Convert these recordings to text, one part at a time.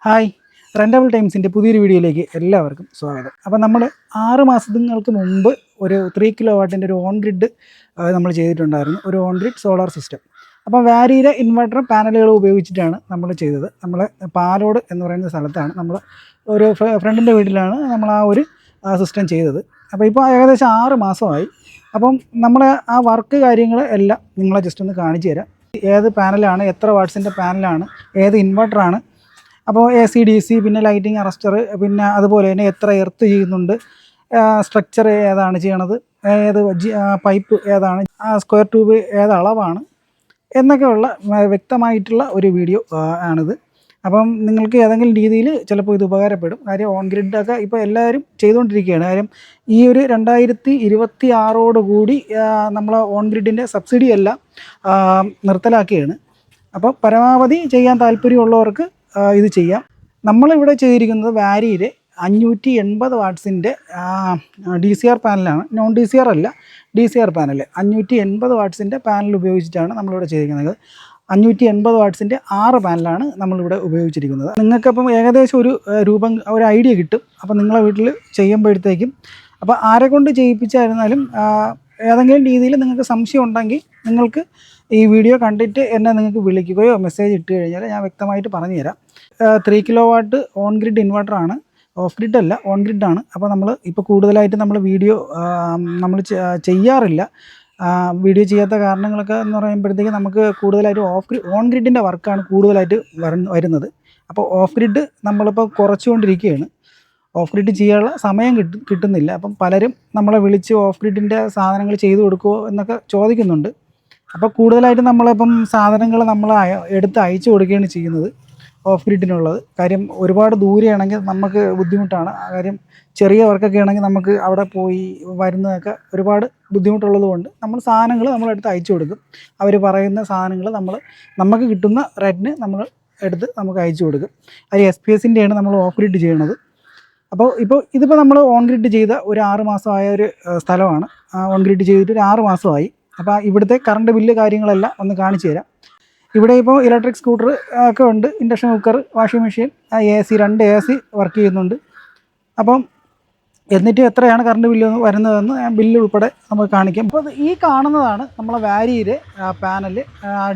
Hi, റെൻ്റബിൾ ടൈംസിൻ്റെ പുതിയൊരു വീഡിയോയിലേക്ക് എല്ലാവർക്കും സ്വാഗതം. അപ്പോൾ നമ്മൾ 6 മാസങ്ങൾക്ക് മുമ്പ് ഒരു 3 കിലോ വാട്ടിൻ്റെ ഒരു ഓൺ ഗ്രിഡ് നമ്മൾ ചെയ്തിട്ടുണ്ടായിരുന്നു, ഒരു ഓൺ ഗ്രിഡ് സോളാർ സിസ്റ്റം. അപ്പോൾ വാരിയുടെ ഇൻവെർട്ടർ പാനലുകൾ ഉപയോഗിച്ചിട്ടാണ് നമ്മൾ ചെയ്തത്. നമ്മൾ പാലോട് എന്ന് പറയുന്ന സ്ഥലത്താണ്, നമ്മൾ ഒരു ഫ്രണ്ടിൻ്റെ വീട്ടിലാണ് നമ്മൾ ആ ഒരു സിസ്റ്റം ചെയ്തത്. അപ്പോൾ ഇപ്പോൾ ഏകദേശം 6 മാസമായി. അപ്പം നമ്മൾ ആ വർക്ക് കാര്യങ്ങൾ എല്ലാം നിങ്ങളെ ജസ്റ്റ് ഒന്ന് കാണിച്ചു തരാം. ഏത് പാനലാണ്, എത്ര വാട്ട്സിൻ്റെ പാനലാണ്, ഏത് ഇൻവെർട്ടറാണ്, അപ്പോൾ AC DC, പിന്നെ ലൈറ്റിംഗ് അറസ്റ്റർ, പിന്നെ അതുപോലെ തന്നെ എത്ര എർത്ത് ചെയ്യുന്നുണ്ട്, സ്ട്രക്ചർ ഏതാണ് ചെയ്യണത്, ഏത് പൈപ്പ് ഏതാണ്, സ്ക്വയർ ട്യൂബ് ഏത് അളവാണ് എന്നൊക്കെയുള്ള വ്യക്തമായിട്ടുള്ള ഒരു വീഡിയോ ആണിത്. അപ്പം നിങ്ങൾക്ക് ഏതെങ്കിലും രീതിയിൽ ചിലപ്പോൾ ഇത് ഉപകാരപ്പെടും. കാര്യം ഓൺ ഗ്രിഡൊക്കെ ഇപ്പോൾ എല്ലാവരും ചെയ്തുകൊണ്ടിരിക്കുകയാണ്. കാര്യം ഈ ഒരു 2026 കൂടി നമ്മൾ ഓൺ ഗ്രിഡിൻ്റെ സബ്സിഡി എല്ലാം നിർത്തലാക്കുകയാണ്. അപ്പോൾ പരമാവധി ചെയ്യാൻ താല്പര്യമുള്ളവർക്ക് ഇത് ചെയ്യാം. നമ്മളിവിടെ ചെയ്തിരിക്കുന്നത് വാരിയിലെ 580 വാട്ട്സിൻ്റെ DCR പാനലാണ്. നോൺ DCR അല്ല, DCR പാനൽ. 580 വാട്ട്സിൻ്റെ പാനൽ ഉപയോഗിച്ചിട്ടാണ് നമ്മളിവിടെ ചെയ്തിരിക്കുന്നത്. 580 വാട്ട്സിൻ്റെ 6 പാനലാണ് നമ്മളിവിടെ ഉപയോഗിച്ചിരിക്കുന്നത്. നിങ്ങൾക്കപ്പം ഏകദേശം ഒരു ഐഡിയ കിട്ടും. അപ്പോൾ നിങ്ങളെ വീട്ടിൽ ചെയ്യുമ്പോഴത്തേക്കും, അപ്പോൾ ആരെ കൊണ്ട് ചെയ്യിപ്പിച്ചായിരുന്നാലും ഏതെങ്കിലും രീതിയിൽ നിങ്ങൾക്ക് സംശയം ഉണ്ടെങ്കിൽ നിങ്ങൾക്ക് ഈ വീഡിയോ കണ്ടിട്ട് എന്നെ നിങ്ങൾക്ക് വിളിക്കുകയോ മെസ്സേജ് ഇട്ട് കഴിഞ്ഞാൽ ഞാൻ വ്യക്തമായിട്ട് പറഞ്ഞു തരാം. 3 കിലോ വാട്ട് ഓൺ ഗ്രിഡ് ഇൻവെർട്ടറാണ്, ഓഫ് ഗ്രിഡ് അല്ല, ഓൺ ഗ്രിഡാണ്. അപ്പോൾ നമ്മൾ ഇപ്പോൾ കൂടുതലായിട്ട് നമ്മൾ വീഡിയോ നമ്മൾ ചെയ്യാറില്ല. വീഡിയോ ചെയ്യാത്ത കാരണങ്ങളൊക്കെ എന്ന് പറയുമ്പോഴത്തേക്ക് നമുക്ക് കൂടുതലായിട്ട് ഓൺ ഗ്രിഡിൻ്റെ വർക്കാണ് കൂടുതലായിട്ട് വരുന്നത്. അപ്പോൾ ഓഫ് ഗ്രിഡ് നമ്മളിപ്പോൾ കുറച്ചുകൊണ്ടിരിക്കുകയാണ്. ഓഫ് ഗ്രിഡ് ചെയ്യാനുള്ള സമയം കിട്ടുന്നില്ല. അപ്പം പലരും നമ്മളെ വിളിച്ച് ഓഫ് ഗ്രിഡിൻ്റെ സാധനങ്ങൾ ചെയ്തു കൊടുക്കുമോ എന്നൊക്കെ ചോദിക്കുന്നുണ്ട്. അപ്പോൾ കൂടുതലായിട്ട് നമ്മളിപ്പം സാധനങ്ങൾ നമ്മൾ എടുത്ത് അയച്ചു കൊടുക്കുകയാണ് ചെയ്യുന്നത് ഓഫ് ഗ്രിഡിനുള്ളത്. കാര്യം ഒരുപാട് ദൂരെയാണെങ്കിൽ നമുക്ക് ബുദ്ധിമുട്ടാണ്. കാര്യം ചെറിയ വർക്കൊക്കെ ആണെങ്കിൽ നമുക്ക് അവിടെ പോയി വരുന്നതൊക്കെ ഒരുപാട് ബുദ്ധിമുട്ടുള്ളത് കൊണ്ട് നമ്മൾ സാധനങ്ങൾ നമ്മളെടുത്ത് അയച്ചു കൊടുക്കും. അവർ പറയുന്ന സാധനങ്ങൾ നമുക്ക് കിട്ടുന്ന റേറ്റിന് നമ്മൾ എടുത്ത് നമുക്ക് അയച്ചു കൊടുക്കും. അത് SPS-ൻ്റെയാണ് നമ്മൾ ഓഫ് ഗ്രിഡ് ചെയ്യണത്. അപ്പോൾ ഇതിപ്പോൾ നമ്മൾ ഓൺ ഗ്രിഡ് ചെയ്ത ഒരു 6 മാസമായ ഒരു സ്ഥലമാണ്. ഓൺ ഗ്രിഡ് ചെയ്തിട്ട് ഒരു 6 മാസമായി. അപ്പോൾ ഇവിടുത്തെ കറണ്ട് ബില്ല് കാര്യങ്ങളെല്ലാം ഒന്ന് കാണിച്ചു തരാം. ഇവിടെ ഇപ്പോൾ ഇലക്ട്രിക് സ്കൂട്ടർ ഒക്കെ ഉണ്ട്, ഇൻഡക്ഷൻ കുക്കർ, വാഷിംഗ് മെഷീൻ, രണ്ട് AC വർക്ക് ചെയ്യുന്നുണ്ട്. അപ്പം എന്നിട്ട് എത്രയാണ് കറണ്ട് ബില്ല് വരുന്നതെന്ന് ബില്ല് ഉൾപ്പെടെ നമുക്ക് കാണിക്കാം. അപ്പോൾ ഈ കാണുന്നതാണ് നമ്മളെ വാരിയിലെ പാനൽ.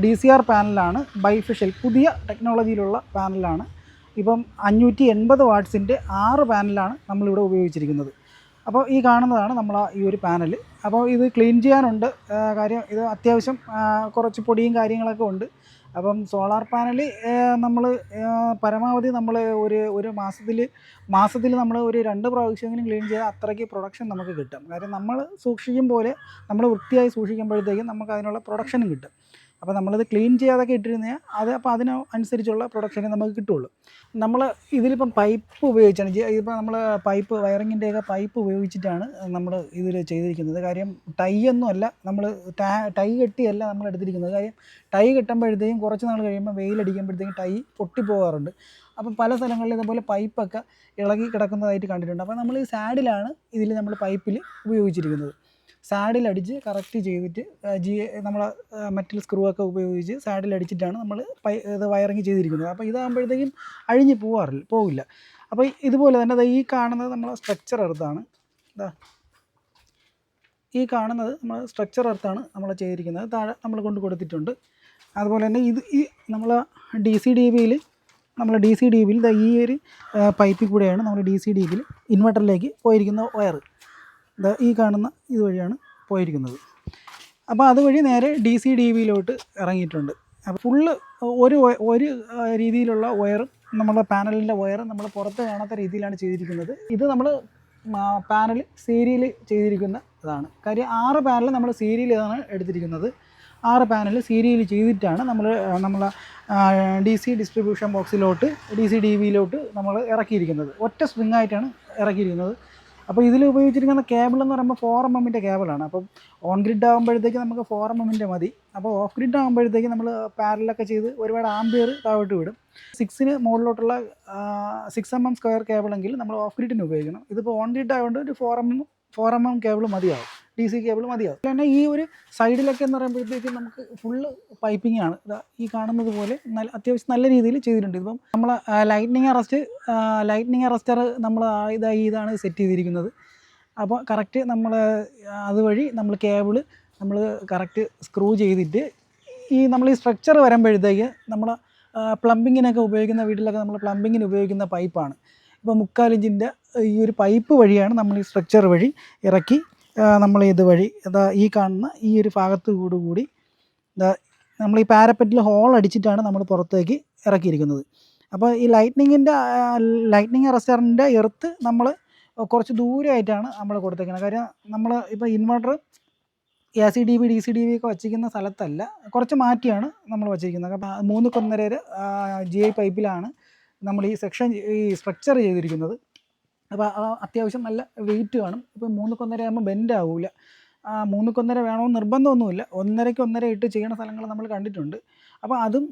DCR പാനലാണ്, ബൈഫിഷ്യൽ, പുതിയ ടെക്നോളജിയിലുള്ള പാനലാണ്. ഇപ്പം 580 വാട്ട്സിൻ്റെ 6 പാനലാണ് നമ്മളിവിടെ ഉപയോഗിച്ചിരിക്കുന്നത്. അപ്പോൾ ഈ കാണുന്നതാണ് ഈ ഒരു പാനൽ. അപ്പോൾ ഇത് ക്ലീൻ ചെയ്യാനുണ്ട്. കാര്യം ഇത് അത്യാവശ്യം കുറച്ച് പൊടിയും കാര്യങ്ങളൊക്കെ ഉണ്ട്. അപ്പം സോളാർ പാനൽ നമ്മൾ പരമാവധി നമ്മൾ ഒരു മാസത്തിൽ നമ്മൾ ഒരു 2 പ്രാവശ്യമെങ്കിലും ക്ലീൻ ചെയ്താൽ അത്രയ്ക്ക് പ്രൊഡക്ഷൻ നമുക്ക് കിട്ടും. കാര്യം നമ്മൾ സൂക്ഷിക്കും പോലെ നമ്മൾ വൃത്തിയായി സൂക്ഷിക്കുമ്പോഴത്തേക്കും നമുക്ക് അതിനുള്ള പ്രൊഡക്ഷനും കിട്ടും. അപ്പോൾ നമ്മളിത് ക്ലീൻ ചെയ്യാതൊക്കെ ഇട്ടിരുന്നാൽ അപ്പോൾ അതിനനുസരിച്ചുള്ള പ്രൊഡക്ഷനെ നമുക്ക് കിട്ടുള്ളൂ. നമ്മൾ ഇതിലിപ്പം പൈപ്പ് ഉപയോഗിച്ചാണ് ഇതിപ്പോൾ നമ്മൾ വയറിങ്ങിൻ്റെയൊക്കെ പൈപ്പ് ഉപയോഗിച്ചിട്ടാണ് നമ്മൾ ഇതിൽ ചെയ്തിരിക്കുന്നത്. കാര്യം ടൈ ഒന്നുമല്ല, നമ്മൾ ടൈ കെട്ടിയല്ല നമ്മൾ എടുത്തിരിക്കുന്നത്. കാര്യം ടൈ കെട്ടുമ്പോഴത്തേക്കും കുറച്ച് നാൾ കഴിയുമ്പോൾ വെയിലടിക്കുമ്പോഴത്തേക്കും ടൈ പൊട്ടിപ്പോകാറുണ്ട്. അപ്പം പല സ്ഥലങ്ങളിൽ ഇതുപോലെ പൈപ്പൊക്കെ ഇളകി കിടക്കുന്നതായിട്ട് കണ്ടിട്ടുണ്ട്. അപ്പോൾ നമ്മൾ ഈ സാഡിലാണ് ഇതിൽ നമ്മൾ പൈപ്പിൽ ഉപയോഗിച്ചിരിക്കുന്നത്. സാഡിലടിച്ച് കറക്റ്റ് ചെയ്തിട്ട് നമ്മൾ മെറ്റൽ സ്ക്രൂ ഒക്കെ ഉപയോഗിച്ച് സാഡിലടിച്ചിട്ടാണ് നമ്മൾ ഇത് വയറിങ് ചെയ്തിരിക്കുന്നത്. അപ്പോൾ ഇതാകുമ്പോഴത്തേക്കും അഴിഞ്ഞ് പോവില്ല. അപ്പോൾ ഇതുപോലെ തന്നെ ഈ കാണുന്നത് നമ്മൾ സ്ട്രക്ചർ എർത്താണ്. ഈ കാണുന്നത് നമ്മൾ സ്ട്രക്ചർ എർത്താണ് നമ്മൾ ചെയ്തിരിക്കുന്നത്. താഴെ നമ്മൾ കൊടുത്തിട്ടുണ്ട്. അതുപോലെ തന്നെ ഈ നമ്മൾ DC-DBയിൽ ഈ ഒരു പൈപ്പിൽ കൂടെയാണ് നമ്മൾ DC-DBയിൽ ഇൻവെർട്ടറിലേക്ക് പോയിരിക്കുന്ന വയർ. ഈ കാണുന്ന ഇതുവഴിയാണ് പോയിരിക്കുന്നത്. അപ്പോൾ അതുവഴി നേരെ DC-DBയിലോട്ട് ഇറങ്ങിയിട്ടുണ്ട്. അപ്പോൾ ഫുള്ള് ഒരു രീതിയിലുള്ള വയറും നമ്മുടെ പാനലിൻ്റെ വയറും നമ്മൾ പുറത്ത് കാണാത്ത രീതിയിലാണ് ചെയ്തിരിക്കുന്നത്. ഇത് നമ്മൾ പാനൽ സീരിയൽ ചെയ്തിരിക്കുന്ന ഇതാണ്. കാര്യം 6 പാനൽ നമ്മൾ സീരിയലാണ് എടുത്തിരിക്കുന്നത്. 6 പാനൽ സീരിയൽ ചെയ്തിട്ടാണ് നമ്മൾ DC ഡിസ്ട്രിബ്യൂഷൻ ബോക്സിലോട്ട് DC-DBയിലോട്ട് നമ്മൾ ഇറക്കിയിരിക്കുന്നത്. ഒറ്റ സ്പ്രിങ് ആയിട്ടാണ് ഇറക്കിയിരിക്കുന്നത്. അപ്പോൾ ഇതിൽ ഉപയോഗിച്ചിരിക്കുന്ന കേബിൾ എന്ന് പറയുമ്പോൾ 4mm കേബിളാണ്. അപ്പം ഓൺ ഗ്രിഡ് ആകുമ്പോഴത്തേക്ക് നമുക്ക് 4mm മതി. അപ്പോൾ ഓഫ് ഗ്രിഡ് ആകുമ്പോഴത്തേക്ക് നമ്മൾ പാരലൊക്കെ ചെയ്ത് ഒരുപാട് ആംപിയർ താഴോട്ട് വിടും. 6-ന് മുകളിലോട്ടുള്ള 6mm സ്ക്വയർ കേബിളെങ്കിൽ നമ്മൾ ഓഫ് ഗ്രിഡിന് ഉപയോഗിക്കണം. ഇതിപ്പോൾ ഓൺ ഗ്രിഡ് ആയതുകൊണ്ട് ഒരു 4mm കേബിൾ മതിയാവും. DC കേബിൾ മതിയാവും. പിന്നെ ഈ ഒരു സൈഡിലൊക്കെ എന്ന് പറയുമ്പോഴത്തേക്കും നമുക്ക് ഫുള്ള് പൈപ്പിംഗ് ആണ്. ഇതാ ഈ കാണുന്നത് പോലെ അത്യാവശ്യം നല്ല രീതിയിൽ ചെയ്തിട്ടുണ്ട്. ഇപ്പം നമ്മൾ ലൈറ്റ്നിങ് അറസ്റ്റർ നമ്മൾ ഇതാണ് സെറ്റ് ചെയ്തിരിക്കുന്നത്. അപ്പോൾ കറക്റ്റ് നമ്മൾ അതുവഴി നമ്മൾ കേബിള് നമ്മൾ കറക്റ്റ് സ്ക്രൂ ചെയ്തിട്ട് നമ്മൾ ഈ സ്ട്രക്ചർ വരുമ്പോഴത്തേക്ക് നമ്മൾ പ്ലംബിങ്ങിനൊക്കെ ഉപയോഗിക്കുന്ന വീട്ടിലൊക്കെ നമ്മൾ പ്ലംബിങ്ങിന് ഉപയോഗിക്കുന്ന പൈപ്പാണ്. ഇപ്പോൾ 3/4 ഇഞ്ചിൻ്റെ ഈ ഒരു പൈപ്പ് വഴിയാണ് നമ്മൾ ഈ സ്ട്രക്ചർ വഴി ഇറക്കി നമ്മൾ ഇതുവഴി ഈ കാണുന്ന ഈ ഒരു ഭാഗത്ത് കൂടി നമ്മൾ ഈ പാരപ്പറ്റിൽ ഹോൾ അടിച്ചിട്ടാണ് നമ്മൾ പുറത്തേക്ക് ഇറക്കിയിരിക്കുന്നത്. അപ്പോൾ ഈ ലൈറ്റ്നിങ് അറസ്റ്ററിൻ്റെ എർത്ത് നമ്മൾ കുറച്ച് ദൂരമായിട്ടാണ് നമ്മൾ കൊടുത്തേക്കുന്നത്. കാര്യം നമ്മൾ ഇപ്പോൾ ഇൻവെർട്ടർ AC/DB DC/DB ഒക്കെ വച്ചിരിക്കുന്ന സ്ഥലത്തല്ല, കുറച്ച് മാറ്റിയാണ് നമ്മൾ വച്ചിരിക്കുന്നത്. അപ്പോൾ 3-1.5 GI പൈപ്പിലാണ് നമ്മൾ ഈ സ്ട്രക്ചർ ചെയ്തിരിക്കുന്നത്. അപ്പോൾ അത്യാവശ്യം നല്ല വെയിറ്റ് കാണും. ഇപ്പോൾ 3-1.5 ആകുമ്പോൾ ബെൻഡ് ആവില്ല. 3-1.5 വേണമെന്ന് നിർബന്ധമൊന്നുമില്ല. 1.5 ഇട്ട് ചെയ്യുന്ന സ്ഥലങ്ങൾ നമ്മൾ കണ്ടിട്ടുണ്ട്. അപ്പോൾ അതും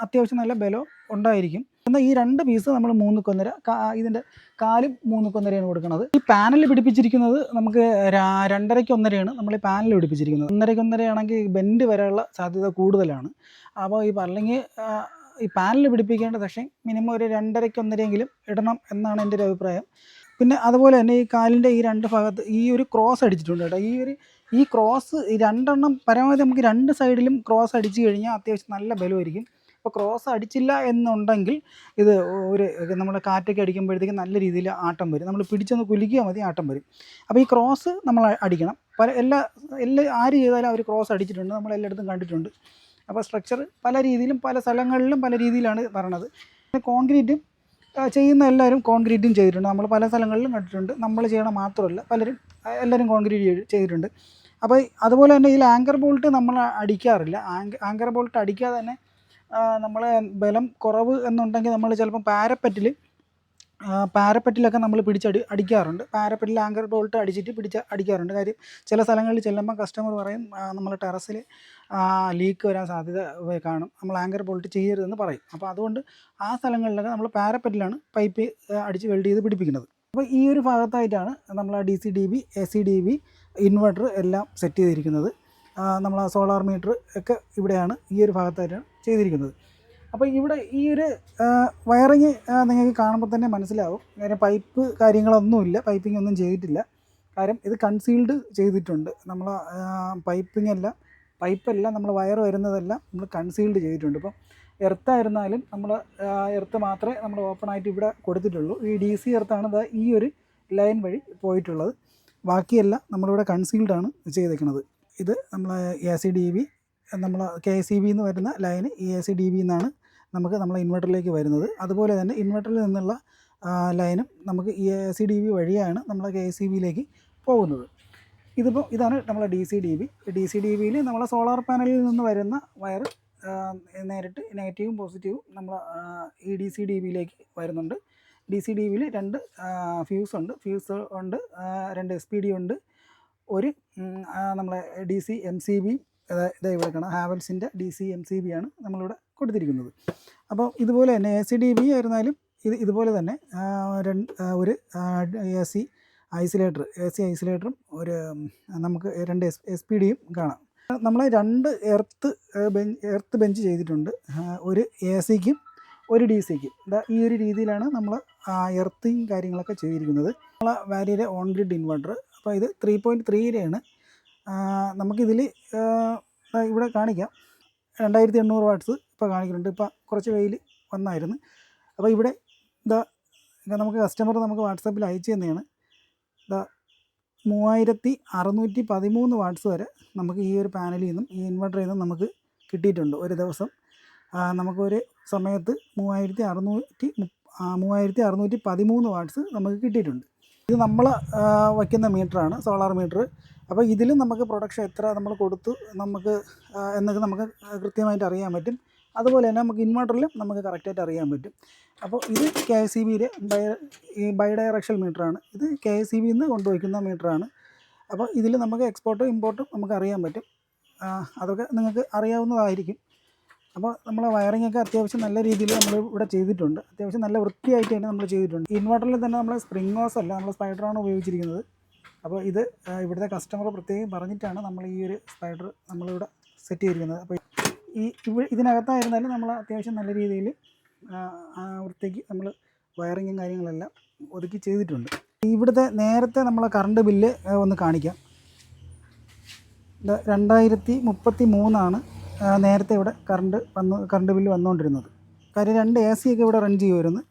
അത്യാവശ്യം നല്ല ബലം ഉണ്ടായിരിക്കും. എന്നാൽ ഈ 2 പീസ് നമ്മൾ 3-1.5, ഇതിൻ്റെ കാലും 3-1.5 കൊടുക്കുന്നത്. ഈ പാനൽ പിടിപ്പിച്ചിരിക്കുന്നത് നമുക്ക് 2.5-1.5 നമ്മൾ ഈ പാനൽ പിടിപ്പിച്ചിരിക്കുന്നത്. 1.5 ആണെങ്കിൽ ബെൻഡ് വരാനുള്ള സാധ്യത കൂടുതലാണ്. അപ്പോൾ അല്ലെങ്കിൽ ഈ പാനൽ പിടിപ്പിക്കേണ്ട സെക്ഷൻ മിനിമം ഒരു 2.5-1.5 ഇടണം എന്നാണ് എൻ്റെ ഒരു അഭിപ്രായം. പിന്നെ അതുപോലെ തന്നെ ഈ കാലിൻ്റെ ഈ 2 ഭാഗത്ത് ഈ ഒരു ക്രോസ് അടിച്ചിട്ടുണ്ട് കേട്ടോ. ഈ ക്രോസ് 2 പരമാവധി നമുക്ക് 2 സൈഡിലും ക്രോസ് അടിച്ചു കഴിഞ്ഞാൽ അത്യാവശ്യം നല്ല ബലമായിരിക്കും. ഇപ്പോൾ ക്രോസ് അടിച്ചില്ല എന്നുണ്ടെങ്കിൽ ഇത് നമ്മുടെ കാറ്റൊക്കെ അടിക്കുമ്പോഴത്തേക്കും നല്ല രീതിയിൽ ആട്ടം വരും. നമ്മൾ പിടിച്ചൊന്ന് കുലുക്കിയാൽ മതി, ആട്ടം വരും. അപ്പോൾ ഈ ക്രോസ് നമ്മൾ അടിക്കണം. ആര് ചെയ്താലും അവർ ക്രോസ് അടിച്ചിട്ടുണ്ട്, നമ്മൾ എല്ലായിടത്തും കണ്ടിട്ടുണ്ട്. അപ്പോൾ സ്ട്രക്ചർ പല രീതിയിലും പല സ്ഥലങ്ങളിലും പല രീതിയിലാണ് പറയണത്. കോൺക്രീറ്റും ചെയ്യുന്ന എല്ലാവരും കോൺക്രീറ്റും ചെയ്തിട്ടുണ്ട്. നമ്മൾ പല സ്ഥലങ്ങളിലും കണ്ടിട്ടുണ്ട്. നമ്മൾ ചെയ്യണം മാത്രമല്ല, എല്ലാവരും കോൺക്രീറ്റ് ചെയ്തിട്ടുണ്ട്. അപ്പോൾ അതുപോലെ തന്നെ ഇതിൽ ആങ്കർ ബോൾട്ട് നമ്മൾ അടിക്കാറില്ല. ആങ്കർ ബോൾട്ട് അടിക്കാതെ തന്നെ നമ്മൾ ബലം കുറവ് എന്നുണ്ടെങ്കിൽ നമ്മൾ ചിലപ്പം പാരപ്പറ്റിലൊക്കെ നമ്മൾ അടിക്കാറുണ്ട്. പാരപ്പറ്റിൽ ആങ്കർ ബോൾട്ട് അടിച്ചിട്ട് അടിക്കാറുണ്ട്. കാര്യം ചില സ്ഥലങ്ങളിൽ ചെല്ലുമ്പോൾ കസ്റ്റമർ പറയും നമ്മൾ ടെറസിൽ ലീക്ക് വരാൻ സാധ്യത കാണും, നമ്മൾ ആങ്കർ ബോൾട്ട് ചെയ്യരുതെന്ന് പറയും. അപ്പോൾ അതുകൊണ്ട് ആ സ്ഥലങ്ങളിലൊക്കെ നമ്മൾ പാരപ്പറ്റിലാണ് പൈപ്പ് അടിച്ച് വെൽഡ് ചെയ്ത് പിടിപ്പിക്കുന്നത്. അപ്പോൾ ഈ ഒരു ഭാഗത്തായിട്ടാണ് നമ്മൾ DC/DB AC/DB ഇൻവെർട്ടർ എല്ലാം സെറ്റ് ചെയ്തിരിക്കുന്നത്. നമ്മൾ സോളാർ മീറ്റർ ഒക്കെ ഇവിടെയാണ്, ഈ ഒരു ഭാഗത്തായിട്ടാണ് ചെയ്തിരിക്കുന്നത്. അപ്പോൾ ഇവിടെ ഈ ഒരു വയറിങ് നിങ്ങൾക്ക് കാണുമ്പോൾ തന്നെ മനസ്സിലാവും. കാര്യം കാര്യങ്ങളൊന്നുമില്ല, പൈപ്പിംഗ് ഒന്നും ചെയ്തിട്ടില്ല. കാര്യം ഇത് കൺസീൽഡ് ചെയ്തിട്ടുണ്ട്. നമ്മൾ പൈപ്പെല്ലാം നമ്മൾ വയർ വരുന്നതെല്ലാം നമ്മൾ കൺസീൽഡ് ചെയ്തിട്ടുണ്ട്. ഇപ്പം എർത്തായിരുന്നാലും നമ്മൾ എർത്ത് മാത്രമേ നമ്മൾ ഓപ്പണായിട്ട് ഇവിടെ കൊടുത്തിട്ടുള്ളൂ. ഈ DC എർത്താണ് ഈ ഒരു ലൈൻ വഴി പോയിട്ടുള്ളത്. ബാക്കിയെല്ലാം നമ്മളിവിടെ കൺസീൽഡാണ് ചെയ്തേക്കുന്നത്. ഇത് നമ്മൾ AC/DB നമ്മൾ KCB എന്ന് വരുന്ന ലൈന് ഈ AC/DB എന്നാണ് നമുക്ക് നമ്മളെ ഇൻവെർട്ടറിലേക്ക് വരുന്നത്. അതുപോലെ തന്നെ ഇൻവെർട്ടറിൽ നിന്നുള്ള ലൈനും നമുക്ക് ഈ AC/DB വഴിയാണ് നമ്മളെ KCBയിലേക്ക് പോകുന്നത്. ഇതാണ് നമ്മളെ DC/DBയിൽ നമ്മളെ സോളാർ പാനലിൽ നിന്ന് വരുന്ന വയർ നേരിട്ട് നെഗറ്റീവും പോസിറ്റീവും നമ്മൾ ഈ DC/DBയിലേക്ക് വരുന്നുണ്ട്. DC/DBയിൽ 2 ഫ്യൂസ് ഉണ്ട്, 2 SPD ഉണ്ട്, ഒരു നമ്മളെ DC MCB ഇവിടെ കാണാം. ഹാവൽസിൻ്റെ DC MCB ആണ് നമ്മളിവിടെ കൊടുത്തിരിക്കുന്നത്. അപ്പോൾ ഇതുപോലെ തന്നെ AC/DB ആയിരുന്നാലും ഇതുപോലെ തന്നെ ഒരു AC ഐസൊലേറ്ററും നമുക്ക് 2 SPD കാണാം. നമ്മൾ 2 എർത്ത് ബെഞ്ച് ചെയ്തിട്ടുണ്ട്. ഒരു AC-ക്കും ഒരു DC-ക്കും. ഈ ഒരു രീതിയിലാണ് നമ്മൾ എർത്തിങ് കാര്യങ്ങളൊക്കെ ചെയ്തിരിക്കുന്നത്. നമ്മളെ വാലിയുടെ ഓൺ ഗ്രിഡ് ഇൻവെർട്ടർ. അപ്പോൾ ഇത് 3.3 നമുക്കിതിൽ ഇവിടെ കാണിക്കാം 2800 വാട്ട്സ് ഇപ്പോൾ കാണിക്കുന്നുണ്ട്. ഇപ്പോൾ കുറച്ച് വെയിൽ വന്നായിരുന്നു. അപ്പോൾ ഇവിടെ നമുക്ക് കസ്റ്റമർ വാട്സാപ്പിൽ അയച്ചു തന്നെയാണ്. 3613 വാട്ട്സ് വരെ നമുക്ക് ഈ ഒരു പാനലിൽ നിന്നും ഈ ഇൻവെർട്ടറിൽ നിന്നും നമുക്ക് കിട്ടിയിട്ടുണ്ട്. ഒരു ദിവസം നമുക്കൊരു സമയത്ത് 3613 വാട്ട്സ് നമുക്ക് കിട്ടിയിട്ടുണ്ട്. ഇത് നമ്മൾ വയ്ക്കുന്ന മീറ്ററാണ്, സോളാർ മീറ്റർ. അപ്പോൾ ഇതിലും നമുക്ക് പ്രൊഡക്ഷൻ എത്ര നമ്മൾ കൊടുത്തു എന്നൊക്കെ നമുക്ക് കൃത്യമായിട്ട് അറിയാൻ പറ്റും. അതുപോലെ തന്നെ നമുക്ക് ഇൻവെർട്ടറിലും നമുക്ക് കറക്റ്റായിട്ട് അറിയാൻ പറ്റും. അപ്പോൾ ഇത് KCBയിലെ ബൈഡയറക്ഷൽ മീറ്ററാണ്. ഇത് KCBയിൽ നിന്ന് കൊണ്ടുവയ്ക്കുന്ന മീറ്ററാണ്. അപ്പോൾ ഇതിൽ നമുക്ക് എക്സ്പോർട്ടും ഇമ്പോർട്ടും നമുക്ക് അറിയാൻ പറ്റും. അതൊക്കെ നിങ്ങൾക്ക് അറിയാവുന്നതായിരിക്കും. അപ്പോൾ നമ്മളെ വയറിങ്ങൊക്കെ അത്യാവശ്യം നല്ല രീതിയിൽ നമ്മൾ ഇവിടെ ചെയ്തിട്ടുണ്ട്. അത്യാവശ്യം നല്ല വൃത്തിയായിട്ട് തന്നെ നമ്മൾ ചെയ്തിട്ടുണ്ട്. ഇൻവെർട്ടറിൽ തന്നെ നമ്മൾ സ്പ്രിംഗ് ഹോസ് അല്ല, നമ്മൾ സ്പൈഡറാണ് ഉപയോഗിച്ചിരിക്കുന്നത്. അപ്പോൾ ഇത് ഇവിടുത്തെ കസ്റ്റമർ പ്രത്യേകം പറഞ്ഞിട്ടാണ് നമ്മൾ ഈ ഒരു സ്പൈഡർ നമ്മളിവിടെ സെറ്റ് ചെയ്തിരിക്കുന്നത്. അപ്പോൾ ഇതിനകത്തായിരുന്നാലും നമ്മൾ അത്യാവശ്യം നല്ല രീതിയിൽ വൃത്തിക്ക് നമ്മൾ വയറിങ്ങും കാര്യങ്ങളെല്ലാം ഒതുക്കി ചെയ്തിട്ടുണ്ട്. ഇവിടുത്തെ നേരത്തെ നമ്മളെ കറണ്ട് ബില്ല് ഒന്ന് കാണിക്കാം. 2033 നേരത്തെ ഇവിടെ കറണ്ട് ബില്ല് വന്നുകൊണ്ടിരുന്നത്. കാര്യം 2 AC ഒക്കെ ഇവിടെ റൺ ചെയ്യുമായിരുന്നു.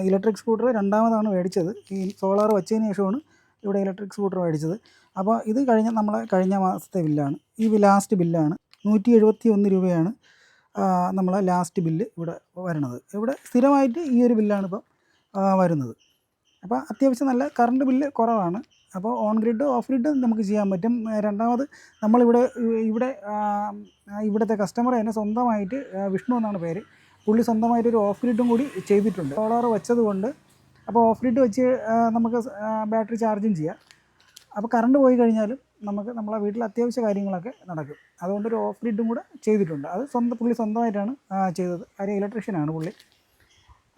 ഇലക്ട്രിക് സ്കൂട്ടർ രണ്ടാമതാണ് മേടിച്ചത്. ഈ സോളാർ വെച്ചതിന് ശേഷമാണ് ഇവിടെ ഇലക്ട്രിക് സ്കൂട്ടർ മേടിച്ചത്. അപ്പോൾ ഇത് കഴിഞ്ഞ മാസത്തെ ബില്ലാണ്. ഈ ലാസ്റ്റ് ബില്ലാണ് 171 രൂപയാണ് നമ്മളെ ലാസ്റ്റ് ബില്ല് ഇവിടെ വരുന്നത്. ഇവിടെ സ്ഥിരമായിട്ട് ഈ ഒരു ബില്ലാണ് ഇപ്പം വരുന്നത്. അപ്പോൾ അത്യാവശ്യം നല്ല കറണ്ട് ബില്ല് കുറവാണ്. അപ്പോൾ ഓൺ ഗ്രിഡ് ഓഫ് ഗ്രിഡ് നമുക്ക് ചെയ്യാൻ പറ്റും. രണ്ടാമത് ഇവിടുത്തെ കസ്റ്റമർ തന്നെ സ്വന്തമായിട്ട് വിഷ്ണു എന്നാണ് പേര്, പുള്ളി സ്വന്തമായിട്ടൊരു ഓഫ് ഗ്രിഡും കൂടി ചെയ്തിട്ടുണ്ട്. സോളാർ വെച്ചതുകൊണ്ട് അപ്പോൾ ഓഫ് ഗ്രിഡ് വെച്ച് നമുക്ക് ബാറ്ററി ചാർജും ചെയ്യാം. അപ്പോൾ കറണ്ട് പോയി കഴിഞ്ഞാലും നമുക്ക് നമ്മളെ വീട്ടിൽ അത്യാവശ്യ കാര്യങ്ങളൊക്കെ നടക്കും. അതുകൊണ്ടൊരു ഓഫ് ഗ്രിഡും കൂടെ ചെയ്തിട്ടുണ്ട്. അത് പുള്ളി സ്വന്തമായിട്ടാണ് ചെയ്തത്. കാര്യം ഇലക്ട്രീഷ്യനാണ് പുള്ളി.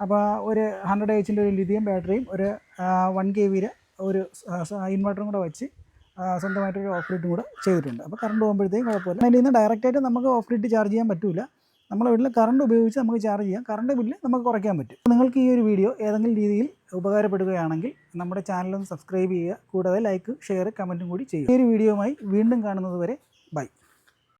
അപ്പോൾ ഒരു 100 AH ഒരു ലിഥിയം ബാറ്ററിയും ഒരു 1 kV ഒരു ഇൻവെർട്ടറും കൂടെ വെച്ച് സ്വന്തമായിട്ടൊരു ഓഫ് ഗ്രിഡും കൂടെ ചെയ്തിട്ടുണ്ട്. അപ്പോൾ കറണ്ട് പോകുമ്പോഴത്തേക്കും കുഴപ്പമില്ല. അതിൽ നിന്ന് ഡയറക്റ്റായിട്ട് നമുക്ക് ഓഫ് ഗ്രിഡ് ചാർജ് ചെയ്യാൻ പറ്റില്ല. നമ്മളെ വീട്ടിൽ കറണ്ട് ഉപയോഗിച്ച് നമുക്ക് ചാർജ് ചെയ്യാം. കറണ്ട് ബില്ല് നമുക്ക് കുറയ്ക്കാൻ പറ്റും. നിങ്ങൾക്ക് ഈ ഒരു വീഡിയോ ഏതെങ്കിലും രീതിയിൽ ഉപകാരപ്പെടുകയാണെങ്കിൽ നമ്മുടെ ചാനലൊന്ന് സബ്സ്ക്രൈബ് ചെയ്യുക. കൂടാതെ ലൈക്ക്, ഷെയർ, കമൻറ്റും കൂടി ചെയ്യുക. ഈ ഒരു വീഡിയോയുമായി വീണ്ടും കാണുന്നത് വരെ ബൈ.